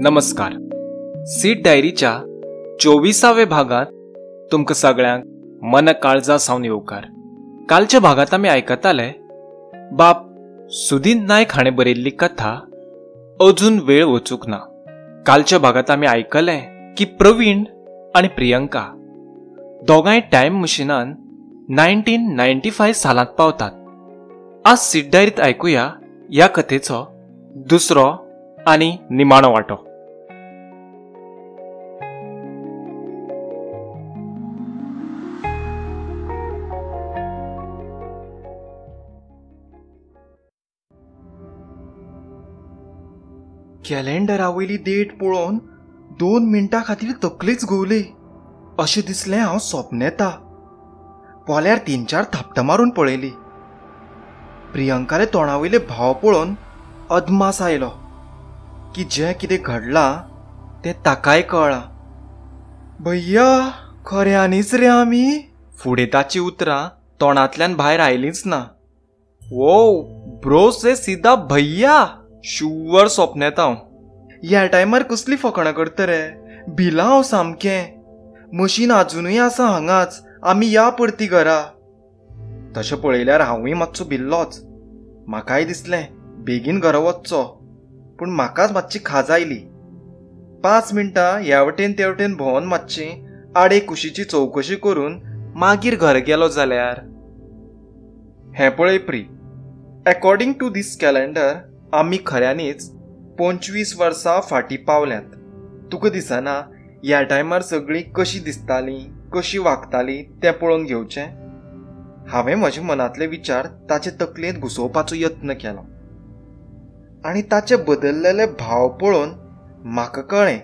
नमस्कार. सीड डायरीच्या 24व्या भागात तुमकां सगळ्यांक मन काळजा सावन येवकार. कालच्या भागात आमी आयकताले बाप सुदीन नायक हाणें बरयल्ली कथा अजून वेळ वचूंक ना. कालच्या भागात आमी आयकलें की प्रवीण आनी प्रियंका दोगांय टायम मशिनान 1995 सालांत पावतात. आज सीड डायरीत आयकुया ह्या कथेचो दुसरो आनी निमाणो वांटो. कॅलेंडरा वयली डेट पळोवन 2 मिनटां खातीर तकलीच घुंवली. अशें दिसलें हांव सपनेता. पोल्यार 3-4 थापटां मारून पळयली. प्रियंकाले तोंडावयले भाव पळोवन अदमास आयलो की जें कितें घडलां तें ताकाय कळ्ळां. भैया, खऱ्यांनीच रे आमी? फुडें ताची उतरां तोंडांतल्यान भायर आयलींच ना. वो ब्रो से सीधा भैया. शुवर सपनेता हांव. ह्या टायमार कसली फकाणां करता रे? भिलां हांव सामकें. मशीन आजुनूय आसा हांगाच. आमी या परती घरा. तशें पळयल्यार हांवूय मातसो भिल्लोच. म्हाकाय दिसलें बेगीन घरा वचचो, पूण म्हाकाच मातशी खाज आयली. 5 मिनटां ह्या वटेन ते वटेन भोंवन मातशी आडे कुशीची चवकशी करून मागीर घरा गेलो जाल्यार. हें पळय प्री, अकॉर्डिंग टू दीस कॅलेंडर आमी खऱ्यांनीच 25 वर्सां फाटीं पावल्यात. तुका दिसना ह्या टायमार सगळीं कशीं दिसतालीं, कशीं वागतालीं तें पळोवन घेवचें? हांवें म्हजे मनांतले विचार ताचे तकलेंत घुसोवपाचो यत्न केलो आनी ताचे बदललेले भाव पळोवन म्हाका कळ्ळें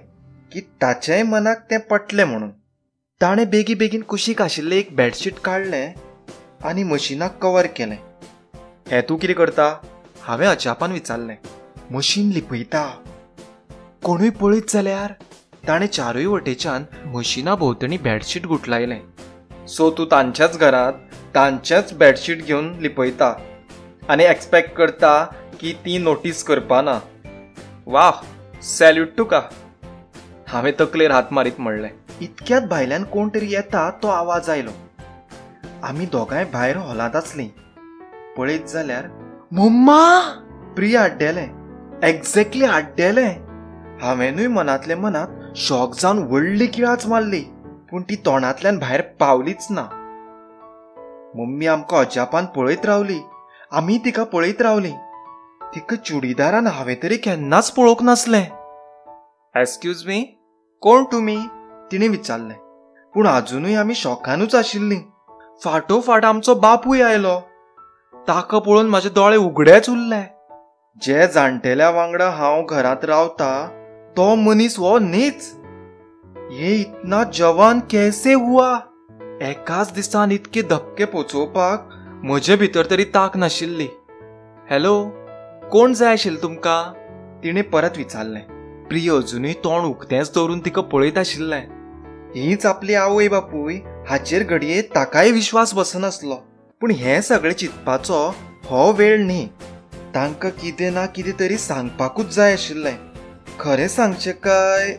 की ताचेय मनाक तें पटलें म्हणून. ताणें बेगीन कुशीक आशिल्लें एक बेडशीट काडलें आनी मशिनाक कवर केलें. हें तूं कितें करता? हांवें अजापान विचारलें. मशीन लिपयता. कोणूय पळयत जाल्यार? ताणें चारूय वटेच्यान मशिना भोंवतणी बेडशीट गुठलायलें. सो तूं तांच्याच घरांत तांचेंच बेडशीट घेवन लिपयता आनी एक्सपेक्ट करता की ती नोटीस करपाना. वाह, सॅल्यूट तुका. हांवें तकलेर हात मारीत म्हणलें. इतक्यात भायल्यान कोण तरी येता तो आवाज आयलो. आमी दोगांय भायर हॉलांत आसलीं. पळयत जाल्यार मम्मा! प्रिया आड्डेलें. एक्झॅक्टली आड्डेलें. हांवेनूय मनांतले मनांत शॉक जावन व्हडली किळाच मारली, पूण ती तोंडांतल्यान भायर पावलीच ना. मम्मी आमकां अजापान पळयत रावली. आमी तिका पळयत रावलीं. तिका चुडीदारान हांवें तरी केन्नाच पळोवंक नासलें. एक्सक्यूज मी, कोण तुमी? तिणें विचारलें. पूण अजुनूय आमी शॉकानूच आशिल्लीं. फाटोफाट आमचो बापूय आयलो. ताका पळोवन म्हाजे दोळे उगडेच उरले. जे जाणटेल्या वांगडा हांव घरांत रावता तो मनीस हो न्हीच. ये इतना जवान कैसे हुआ? एकाच दिसान इतके धपके पोचोवपाक म्हजे भितर तरी ताक नाशिल्ली. हॅलो, कोण जाय आशिल्लें तुमकां? तिणें परत विचारलें. प्रिय अजुनूय तोंड उक्तेंच दवरून तिका पळयत आशिल्लें. हीच आपली आवय बापूय हाचेर घडये ताकाय विश्वास बसनासलो. पूण हें सगळें चिंतपाचो हो वेळ न्ही. तांकां कितें ना कितें तरी सांगपाकूच जाय आशिल्लें. खरें सांगचें काय?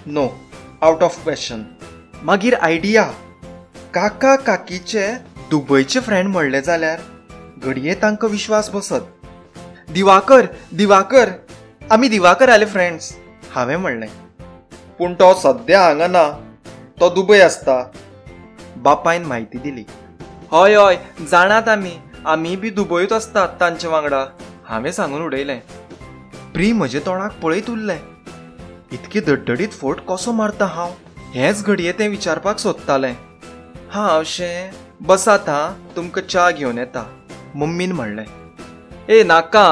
No, out of question. मागीर आयडिया. काका काकीचे दुबयचे फ्रेंड म्हणले जाल्यार घडये तांकां विश्वास बसत. दिवाकर, आमी दिवाकराले फ्रेंड्स, हांवें म्हणलें. पूण तो सद्या हांगा ना, तो दुबय आसता. बापायन म्हायती दिली. हय जाणात आमी बी दुबयूच आसतात तांचे वांगडा, हांवें सांगून उडयलें. प्री म्हजे तोंडाक पळयत उरलें. इतके दडदडीत फोट कसो मारता हांव हेंच घडये तें विचारपाक सोदतालें. हां अशें, बसात हां, तुमकां च्या घेवन येता, मम्मीन म्हणलें. ए नाका.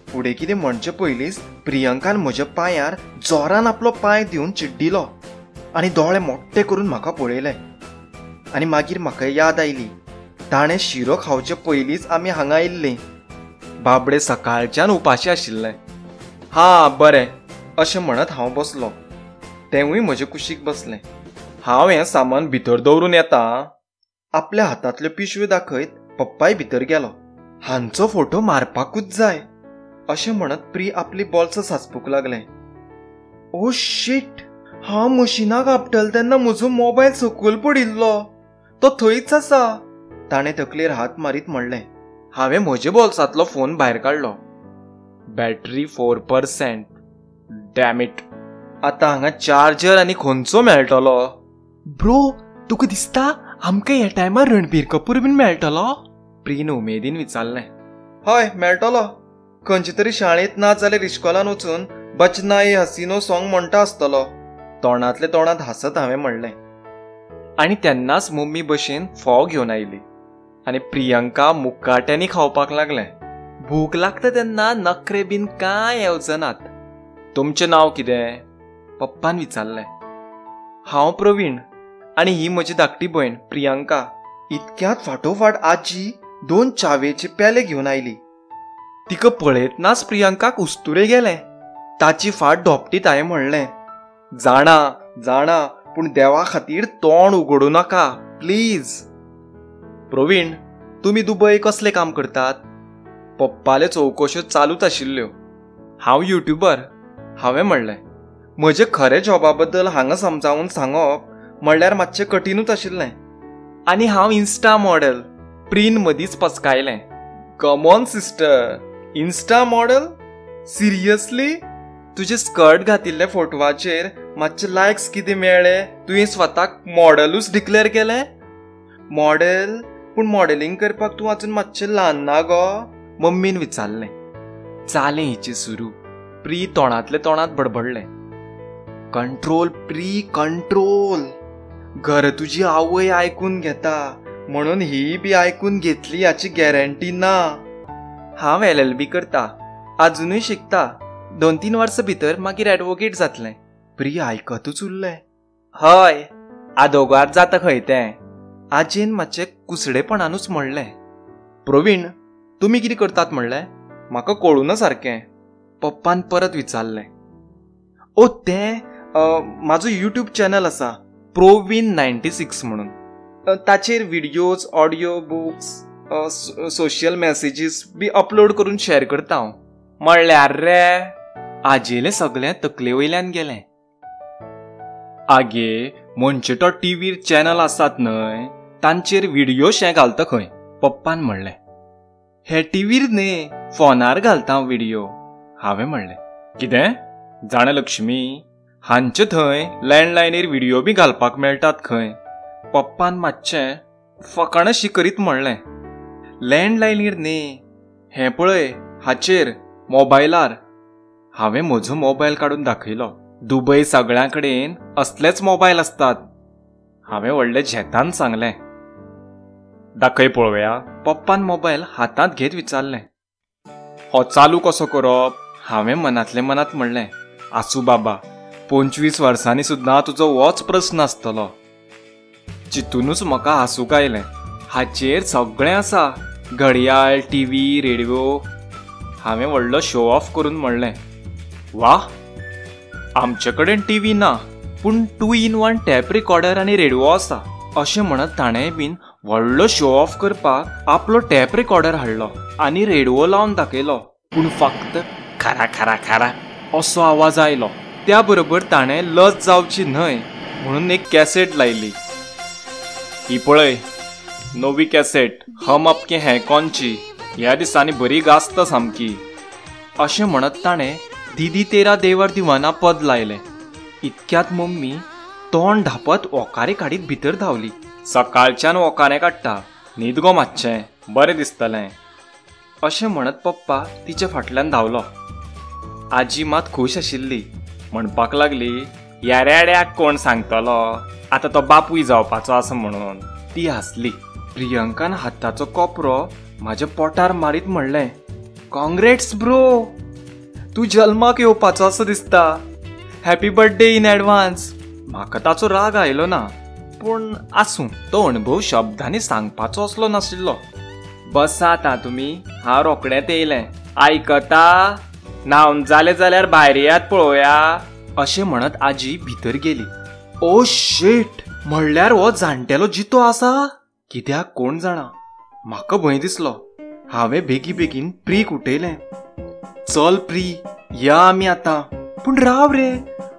फुडें कितें म्हणचे पयलींच प्रियंकान म्हज्या पांयार जोरान आपलो पांय दिवन चिड्डिलो आनी दोळे मोट्टे करून म्हाका पळयलें. आनी मागीर म्हाका याद आयली. ताणें शिरो खावचे पयलींच आमी हांगा आयिल्लीं. बाबडे सकाळच्यान उपाशी आशिल्ले. हां बरें अशें म्हणत हांव बसलो. तेंवूय म्हजे कुशीक बसलें. हांव हें सामान भितर दवरून येता. आपल्या हातांतल्यो पिशव्यो दाखयत पप्पाय भितर गेलो. हांचो फोटो मारपाकूच जाय अशें म्हणत प्री आपली बॉल्स साचपूंक लागलें. ओ शिट, हांव मशिनाक आपटल तेन्ना म्हजो मोबायल सकयल पडिल्लो, तो थंयच आसा. ताणें तकलेर हात मारीत म्हणलें. हांवें म्हज्या बॉल्सांतलो फोन भायर काडलो. बॅटरी 4%. डॅमिट. आतां हांगा चार्जर आनी खंयचो मेळटलो? ब्रो, तुका दिसता आमकां ह्या टायमार रणबीर कपूर बीन मेळटलो? प्रीन उमेदीन विचारलें. हय, मेळटलो. खंयचे तरी शाळेंत ना जाल्यार इश्कोलान वचून बचना ए हसीनो सॉंग म्हणटा आसतलो. तोंडांतले तोंडांत हांसत हांवें म्हणलें. आनी तेन्नाच मम्मी भशेन फोव घेवन आयली आनी प्रियंका मुक्काट्यांनी खावपाक लागलें. भूक लागता तेन्ना नखरे बीन कांय येवजनात. तुमचें नांव कितें? पप्पान विचारलें. हांव प्रवीण आनी ही म्हजी धाकटी भयण प्रियंका. इतक्यात फाटोफाट आजी 2 च्यावेचे प्याले घेवन आयली. तिका पळयतनाच प्रियंकाक उस्तुरे गेले. ताची फाट धोपटीत हांवें म्हणलें. जाणा पूण देवा खातीर तोंड उगडूं नाका प्लीज. प्रवीण, तुमी दुबय कसलें काम करतात? पप्पाले चवकश्यो चालूच आशिल्ल्यो. हांव युट्यूबर, हांवें म्हणलें. म्हजे खरे जॉबा बद्दल हांगा समजावून सांगप म्हणल्यार मातशें कठीणूच आशिल्लें. आनी हांव इन्स्टा मॉडेल. प्रीन मदींच पचकायलें. Come on sister, insta model? Seriously? तुजे स्कर्ट घातिल्ले फोटवाचेर मातशे लायक्स कितें मेळ्ळे तुवें स्वताक मॉडेलूच डिक्लेअर केलें? मॉडेल? पूण मॉडेलिंग करपाक तूं आजून मातशें ल्हान ना गो? मम्मीन विचारलें. जालें हिचें सुरू. प्री तोंडांतले तोंडांत बडबडलें. Control pre, control. घर तुजी आवय आयकून घेता म्हणून ही बी आयकून घेतली हाची गॅरंटी ना. हांव LLB करता, आजुनूय शिकता. 2-3 वर्सां भितर मागीर एडवोकेट जातलें. प्री आयकतूच उरलें. हय, आदोगाद जाता खंय तें. आजयेन मातशें कुसडेपणानूच म्हणलें. प्रवीण, तुमी कितें करतात म्हणलें? म्हाका कळूना सारकें. पप्पान परत विचारलें. ओ तें म्हाजो यूट्यूब चॅनल आसा, प्रोवीन 96 म्हणून. ताचेर videos, audio books, social messages बी अपलोड करून शेअर करता हांव. म्हणल्यार रे? आजयेलें सगळें तकले वयल्यान गेलें. आगे, म्हणचे तो टीव्हीर चॅनल आसात न्हय, तांचेर व्हिडियो शे घालता खंय? पप्पान म्हणलें. हे टीव्हीर न्ही, फोनार घालता हांव व्हिडियो. हांवें म्हणलें. कितें? जाणा लक्ष्मी, हांचे थंय लँडलायनीर व्हिडियो बी घालपाक मेळटात खंय? पप्पान मातशें फकाणाशी करीत म्हणलें. लँडलायनीर न्ही, हें पळय हाचेर, मोबायलार. हांवें म्हजो मोबायल काडून दाखयलो. दुबय सगळ्यां कडेन असलेच मोबायल आसतात. हांवें व्हडले झेतान सांगलें. दाखय पळोवया. पप्पान मोबायल हातांत घेत विचारलें. हो चालू कसो करप? हांवें मनांतले मनांत म्हणलें. आसूं बाबा, 25 वर्सांनी सुद्दां तुजो होच प्रस्न आसतलो. चितूनच म्हाका हांसूंक आयलें. हाचेर सगळें आसा, घडयाळ, टीव्ही, रेडिओ. हांवें व्हडलो शो ऑफ करून म्हणलें. वा, आमचे कडेन टीव्ही ना, पूण 2-in-1 टॅप रिकॉर्डर आनी रेडिओ आसा. अशें म्हणत ताणें बीन व्हडलो शो ऑफ करपाक आपलो टॅप रिकॉर्डर हाडलो आनी रेडिओ लावन दाखयलो. पूण फक्त खारा खारा खारा असो आवाज आयलो. त्या बरोबर ताणें लज जावची न्हय म्हणून एक कॅसेट लायली. ही पळय, नवी कॅसेट, हम आपके हैं कौनची. ह्या दिसांनी बरी गाजता सामकी. अशें म्हणत ताणें दीदी तेरा देवर दिवाना पद लायलें. इतक्यात मम्मी तोंड धापत ओकारे काडीत भितर धांवली. सकाळच्यान ओकारे काडटा, न्हीद गो मातशें, बरें दिसतलें. अशें म्हणत पप्पा तिच्या फाटल्यान धांवलो. आजी मात खूश आशिल्ली. म्हणपाक लागली, ह्या रेड्याक कोण सांगतलो आतां तो बापूय जावपाचो आसा म्हणून. ती हांसली. प्रियंकान हाताचो कोपरो म्हाज्या पोटार मारीत म्हणलें. कॉंग्रेट्स ब्रो, तूं जल्माक येवपाचो असो दिसता. Happy birthday in advance. म्हाका ताचो राग आयलो ना, पूण आसूं, तो अणभव शब्दांनी सांगपाचो असलो नाशिल्लो. बसात आं तुमी, हांव रोखडेंच येयलें. आयकता? न्हावन जालें जाल्यार भायर येयात पळोवया. अशें म्हणत आजी भितर गेली. ओ शेट, म्हणल्यार हो जाणटेलो जितो आसा? कित्याक कोण जाणा, म्हाका भंय दिसलो. हांवें बेगी बेगीन प्रीक उठयलें. चल प्री, या आमी आतां. पूण राव रे,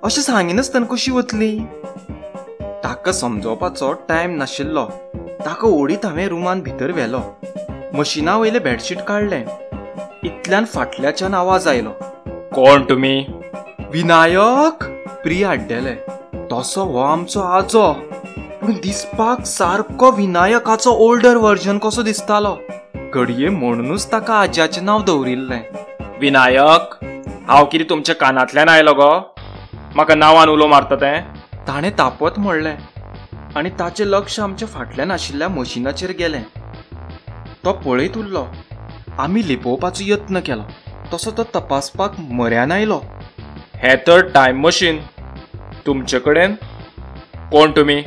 अशें सांगिनासतना कशी वतली? ताका समजोवपाचो टायम नाशिल्लो. ताका ओडीत हांवें रुमान भितर व्हेलो. मशिना वयलें बेडशीट काडलें. इतल्यान फाटल्याच्यान आवाज आयलो. कोण तुमी? विनायक! प्री हाड्डेले. तसो हो आमचो आजो, पूण दिसपाक सारको विनायकाचो ओल्डर वर्जन कसो दिसतालो. घडये म्हणूनच ताका आज्याचें नांव दवरिल्लें. विनायक, हांव कितें तुमच्या कानांतल्यान आयलो गो? म्हाका नांवान उलो मारता तें? ताणें तापत म्हणलें आनी ताचें लक्ष आमच्या फाटल्यान आशिल्ल्या मशिनाचेर गेलें. तो पळयत उरलो. आमी लिपोवपाचो यत्न केलो तसो तो तपासपाक म्हऱ्यान आयलो. हें तर टायम मशीन. तुमचे कडेन कोण तुमी?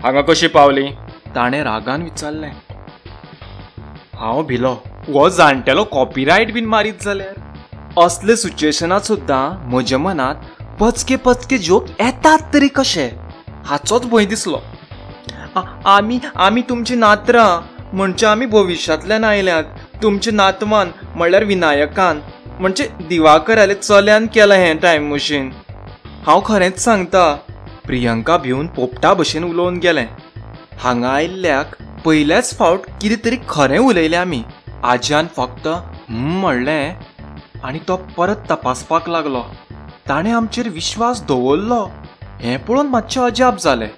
हांगा कशी पावली? ताणें रागान विचारलें. हांव भिलो. हो जाणटेलो कॉपीरायट बीन मारीत जाल्यार? असले सिच्युएशनात सुद्दां म्हज्या मनांत पचके पचके जोक येतात तरी कशे हाचोच भंय दिसलो. आमी तुमची नात्रां, म्हणजे आमी भविश्यांतल्यान आयल्यात. तुमच्या नातवान म्हणल्यार विनायकान, म्हणजे दिवाकराले चल्यान केलां हें टायम मशीन. हांव खरेंच सांगता. प्रियंका भिवन पोपटा भशेन उलोवन गेलें. हांगा आयिल्ल्याक पयल्याच फावट कितें तरी खरें उलयलें आमी. आज्यान फक्त म्हणलें आनी तो परत तपासपाक लागलो. ताणें आमचेर विश्वास दवरलो हें पळोवन मातशें अजाप जालें.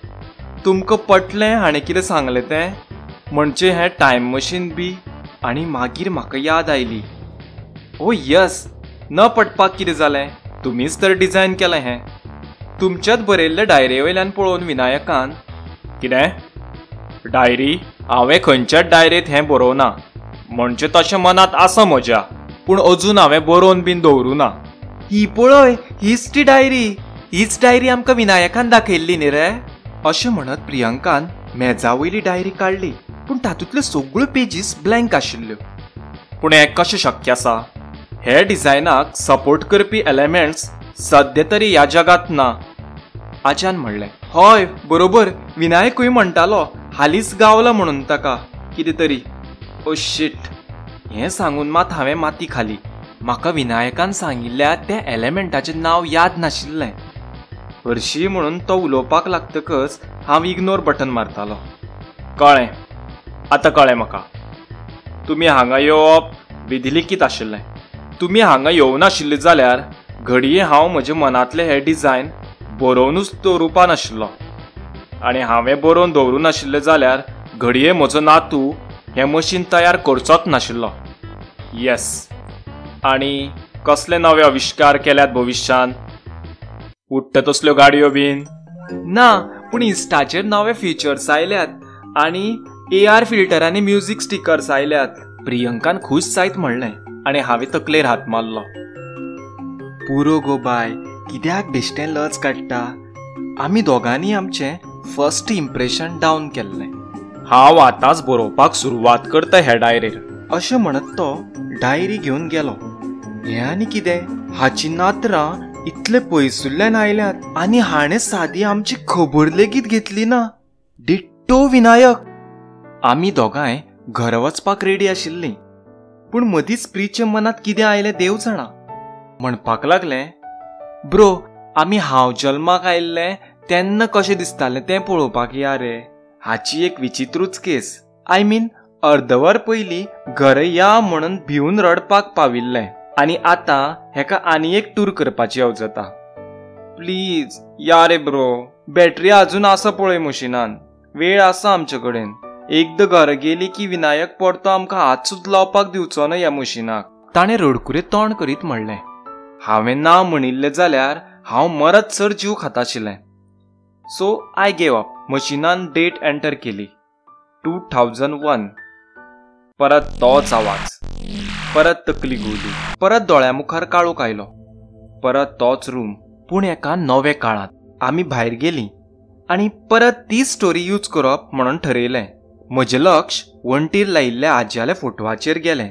तुमकां पटलें हाणें कितें सांगलें तें? म्हणजे हें टायम मशीन बी? आनी मागीर म्हाका याद आयली. ओ यस, न पटपाक कितें जालें? तुमीच तर डिझायन केलें हें. तुमच्यात बरयल्ल्या डायरी वयल्यान पळोवन विनायकान. कितें डायरी? हांवें खंयच्याच डायरेंत हें बरोवना. म्हणजे तशें मनांत आसा म्हज्या, पूण अजून हांवें बरोवन बीन दवरूं ना. ही पळय, हीच ती डायरी. हीच डायरी आमकां विनायकान दाखयल्ली न्ही रे? अशें म्हणत प्रियंकान मेजा वयली डायरी काडली, पूण तातूंतल्यो सगळ्यो पेजीस ब्लँक आशिल्ल्यो. पूण हें कशें शक्य आसा? हे डिझायनाक सपोर्ट करपी एलिमेंट्स सद्या तरी ह्या जगात ना. आज्यान म्हणलें. हय, बरोबर. विनायकूय म्हणटालो हालींच गावला म्हणून ताका कितें तरी. Oh shit. हें सांगून मात हांवें माती खाली. म्हाका विनायकान सांगिल्ल्या त्या एलिमेंटाचें नांव याद नाशिल्लें. हरशीं म्हणून तो उलोवपाक लागतकच हांव इग्नोर बटन मारतालो. कळ्ळें, आतां कळ्ळें म्हाका. तुमी हांगा येवप विधिलिखीत आशिल्लें. तुमी हांगा येवनाशिल्ले जाल्यार घडये हांव म्हज्या मनांतले हे डिझायन बरोवनूच दवरुपा नाशिल्लो. आनी हांवें बरोवन दवरूं नाशिल्लें जाल्यार घडये म्हजो नातू हें मशीन तयार करचोच नाशिल्लो. येस. आनी कसले नवे आविश्कार केल्यात भविश्यान? उडटा तसल्यो गाडयो बीन? ना, पूण इन्स्टाचेर नवे फीचर्स आयल्यात आनी AR फिल्टरांनी म्युझिक स्टिकर्स आयल्यात. प्रियंकान खूश जायत म्हणलें आनी हांवें तकलेर हात मारलो. पुरो गो बाय, कित्याक बेश्टें लज काडटा? आमी दोगांनी आमचें फर्स्ट इम्प्रेशन डावन केल्लें. हांव आतांच बरोवपाक सुरवात करता ह्या डायरीर. अशें म्हणत तो डायरी घेवन गेलो. हें आनी कितें? हाची नात्रां इतले पयसुल्ल्यान आयल्यात आनी हाणें सादी आमची खबर लेगीत घेतली ना. डिट्टो विनायक. आमी दोगांय घरा वचपाक रेडी आशिल्लीं, पूण मदींच प्रीचे मनांत कितें आयलें देव जाणा. म्हणपाक लागलें, ब्रो, आमी हांव जल्माक आयिल्लें तेन्ना कशें दिसतालें तें पळोवपाक या रे. हाची एक विचित्रूच केस. आय मीन, अर्दवर पयलीं घरा या म्हणून भिवन रडपाक पाविल्लें आनी आतां हेका आनी एक टूर करपाची अवजता. प्लीज या रे ब्रो. बॅटरी अजून आसा पळय मशिनान. वेळ आसा आमचे कडेन. एकदां घरा गेली की विनायक परतो आमकां हात सुद्दां लावपाक दिवचो ना ह्या मशिनाक. ताणें रडकुरे तोंड करीत म्हणलें. हांवें ना म्हणिल्लें जाल्यार हांव मरत सर जीव खाताशिल्लें. So I gave up. मशिनान डेट एंटर केली. 2001. परत तोच आवाज. परत तकली घुंवली. परत दोळ्या मुखार काळोख आयलो. परत तोच रूम, पूण एका नवे काळांत. आमी भायर गेलीं आनी परत ती स्टोरी यूज करप म्हणून ठरयलें. म्हजें लक्ष वणटीर लायिल्ल्या आज्याल्या फोटवाचेर गेलें.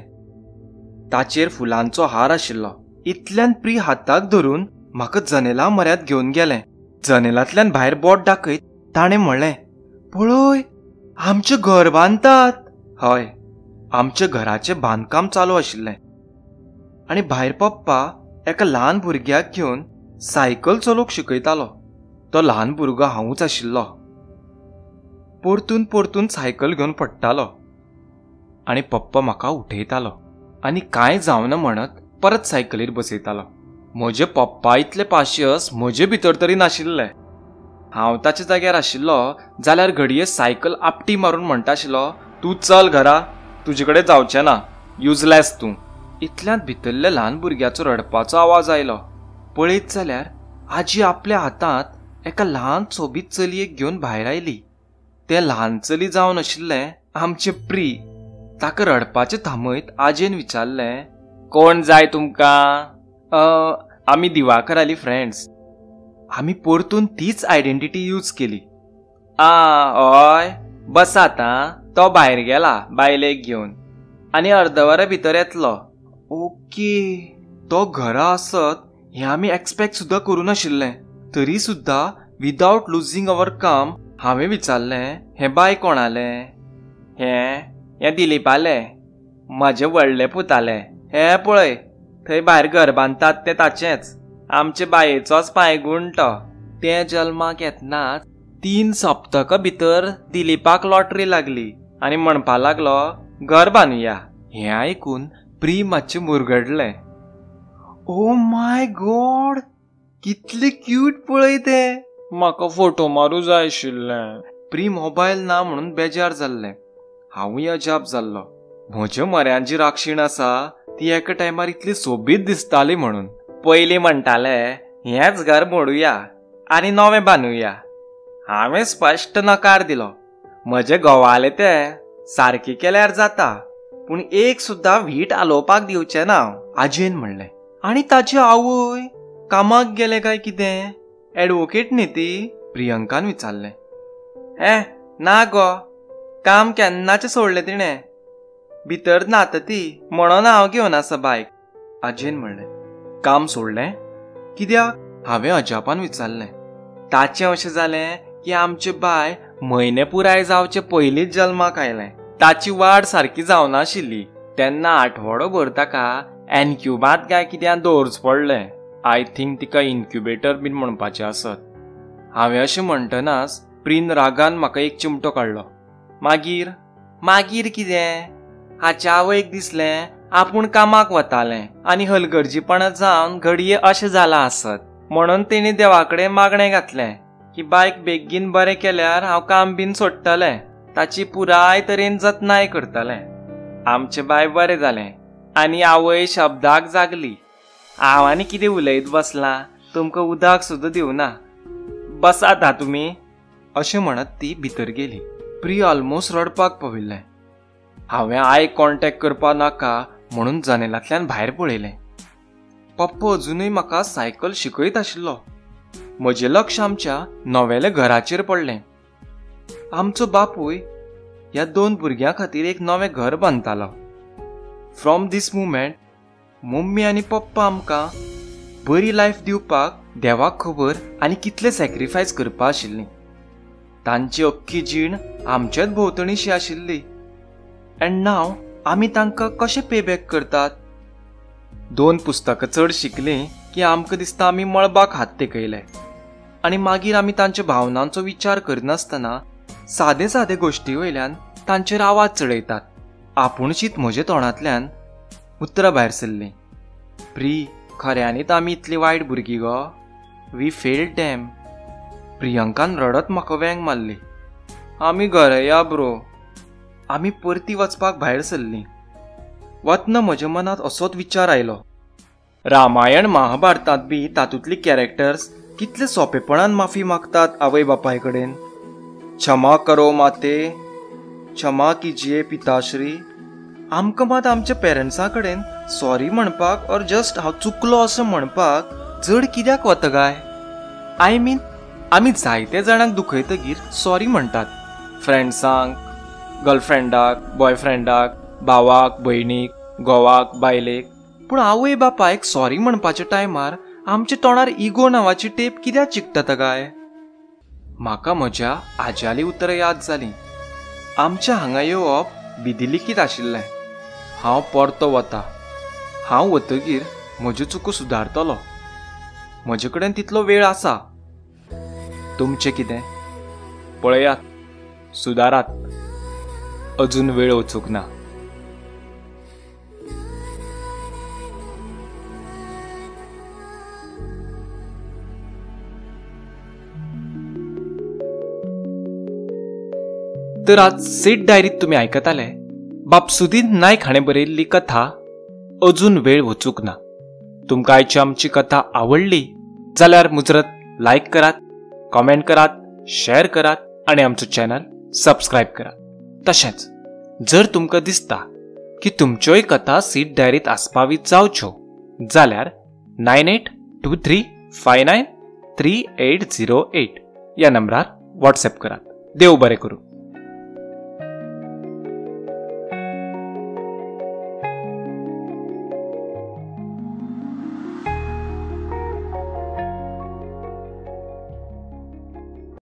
ताचेर फुलांचो हार आशिल्लो. इतल्यान प्री हाताक धरून म्हाका जनेला म्हऱ्यांत घेवन गेलें. जनेलांतल्यान भायर बोट दाखयत ताणें म्हणलें, पळय, आमचें घर बांदतात. हय, आमच्या घराचें बांदकाम चालू आशिल्लें आनी भायर पप्पा एका ल्हान भुरग्याक घेवन सायकल चलोवंक शिकयतालो. तो ल्हान भुरगो हांवूच आशिल्लो. परतून परतून सायकल घेवन पडटालो आनी पप्पा म्हाका उठयतालो आनी कांय जावना म्हणत परत सायकलीर बसयतालो. म्हजे पप्पा इतले पाशियस म्हजे भितर तरी नाशिल्ले. हांव ताच्या जाग्यार आशिल्लो जाल्यार घडये सायकल आपटी मारून म्हणटा आशिल्लो, तूं चल घरा, तुजे कडेन जावचें ना, युजलेस तूं. इतल्यांत भितरल्या ल्हान भुरग्याचो रडपाचो आवाज आयलो. पळयत जाल्यार आजी आपल्या हातांत एका ल्हान सोबीत चलयेक घेवन भायर आयली. तें ल्हान चली जावन आशिल्लें आमचें प्री. ताका रडपाचें थांबयत आजयेन विचारलें, कोण जाय तुमकां? आमी दिवाकराली फ्रेंड्स. आमी परतून तीच आयडेंटिटी यूज केली. हय, बसात आं, तो भायर गेला बायलेक घेवन आनी अर्दवरा भितर येतलो. ओके. तो घरा आसत हें आमी एक्सपेक्ट सुद्दां करूं नाशिल्लें. तरी सुद्दां विदाउट लुजींग अवर काम हांवें विचारलें, हें बाय कोणालें? हें दिलीपालें, म्हजें व्हडलें पुतालें. हें पळय, थंय भायर घर बांदतात तें ताचेंच, आमचे बायेचोच पांयगुण तो. तें जल्माक येतनाच 3 सप्तकां भितर दिलीपाक लॉटरी लागली आनी म्हणपा लागलो, घर बांदुया. हें आयकून प्री मातशें मुरगडलें. ओ माय गॉड, कितलें क्यूट पळय तें. म्हाका फोटो मारूं जाय आशिल्लें. प्री मोबायल ना म्हणून बेजार जाल्लें. हांवूय अजाप जाल्लो. म्हज्या म्हऱ्यान जी राक्षीण आसा ती एका टायमार इतली सोबीत दिसताली म्हणून. पयलीं म्हणटाले हेंच घर मोडुया आनी नवें बांदुया. हांवें स्पश्ट नकार दिलो. म्हजे घोवाले तें सारकें केल्यार जाता, पूण एक सुद्दां वीट आलोवपाक दिवचें ना, आजयेन म्हणलें. आनी ताची आवय कामाक गेले काय कितें? एडवोकेट न्ही ती? प्रियंकान विचारलें. ना गो, काम केन्नाचें सोडलें तिणें. भितर नाता ती म्हणून हांव घेवन आसा बायक, आजयेन म्हणलें. काम सोडलें? कित्याक? हांवें अजापान विचारलें. ताचें अशें जालें की आमचे बाय म्हयने पुराय जावचे पयलींच जल्माक आयलें. ताची वाड सारकी जावनाशिल्ली. तेन्ना आठवडो भर ताका एनक्युबांत काय कित्याक दवरच पडलें. आय थिंक तिका इन्क्युबेटर बीन म्हणपाचें आसत. हांवें अशें म्हणटनाच प्रीन रागान म्हाका एक चिमटो काडलो. मागीर कितें? हाच्या आवयक दिसलें आपूण कामाक वतालें आनी हलगर्जीपणां जावन घडये अशें जालां आसत, म्हणून तेणी देवा कडेन मागणें घातलें की बायक बेगीन बरें केल्यार हांव काम बीन सोडटलें, ताची पुराय तरेन जतनाय करतलें. आमचें बाय बरें जालें आनी आवय शब्दाक जागली. हांव आनी कितें उलयत बसलां, तुमकां उदक सुद्दां दिवना. बसात हा तुमी, अशें म्हणत ती भितर गेली. प्री ऑलमोस्ट रडपाक पाविल्लें. हांवें आय कॉन्टॅक्ट करपा नाका म्हणून जनेलांतल्यान भायर पळयलें. पप्पा अजुनूय म्हाका सायकल शिकयत आशिल्लो. म्हजें लक्ष आमच्या नवेल्या घराचेर पडलें. आमचो बापूय ह्या 2 भुरग्यां खातीर एक नवें घर बांदतालो. फ्रॉम दीस मुमेंट मम्मी आनी पप्पा आमकां बरी लायफ दिवपाक देवाक खबर आनी कितले सॅक्रिफायस करपा आशिल्लीं. तांची अख्खी जीण आमच्याच भोंवतणीशी आशिल्ली. एंड नाव आमी तांकां कशें पे बॅक करतात? 2 पुस्तकां चड शिकलीं की आमकां दिसता आमी मळबाक हात तेकयले आनी मागीर आमी तांच्या भावनांचो विचार करिनासतना सादे सादे गोश्टी वयल्यान तांचेर आवाज चडयतात. आपुणशीत म्हज्या तोंडांतल्यान उतरां भायर सरलीं. प्री, खऱ्यांनीच आमी इतलीं वायट भुरगीं गो? We failed damn. प्रियंकान रडत म्हाका वेंग मारली. आमी घरा या ब्रो. आमी परती वचपाक भायर सरलीं. वतना म्हज्या मनांत असोच विचार आयलो. रामायण महाभारतांत बी तातूंतली कॅरेक्टर्स कितले सोंपेपणान माफी मागतात आवय बापाय कडेन. क्षमा करो माते, क्षमा कीजिए पिताश्री. आमकां मात आमच्या पेरंट्सां कडेन सॉरी म्हणपाक और जस्ट हांव चुकलो असो म्हणपाक जड कित्याक वता काय? आय मीन आमी जायते जाणांक दुखयतकीर सॉरी म्हणटात. फ्रेंड्सांक, गर्लफ्रेंडाक, बॉयफ्रेंडाक, भावाक, भयणीक, घोवाक, बायलेक. पूण आवय बापायक सॉरी म्हणपाच्या टायमार आमच्या तोंडार इगो नांवाची टेप कित्याक चिकटता काय? म्हाका म्हज्या आज्याली उतरां याद जालीं. आमच्या हांगा येवप विधिलिखीत आशिल्लें. हांव परतो वता. हांव वतकीर म्हज्यो चुको सुदारतलो. म्हजे कडेन तितलो वेळ आसा. तुमचें कितें? पळयात, सुदारात. अजून वेळ वचूंक ना. तर आज सेट डायरीत तुम्ही ऐकताले बाब सुदीन नायक हाणें बरयल्ली कथा अजून वेळ वचूंक ना. तुमकां आयची आमची कथा आवडली जाल्यार मुजरत लायक करात, कॉमेंट करात, शेअर करात आणि आमचो चॅनल सबस्क्राईब करात. तशेंच जर तुमकां दिसता की तुमच्योय कथा सीट डायरीत आसपावीत जावच्यो जाल्यार 9823593808 ह्या नंबरार व्हॉट्सॲप करात. देव बरें करूं.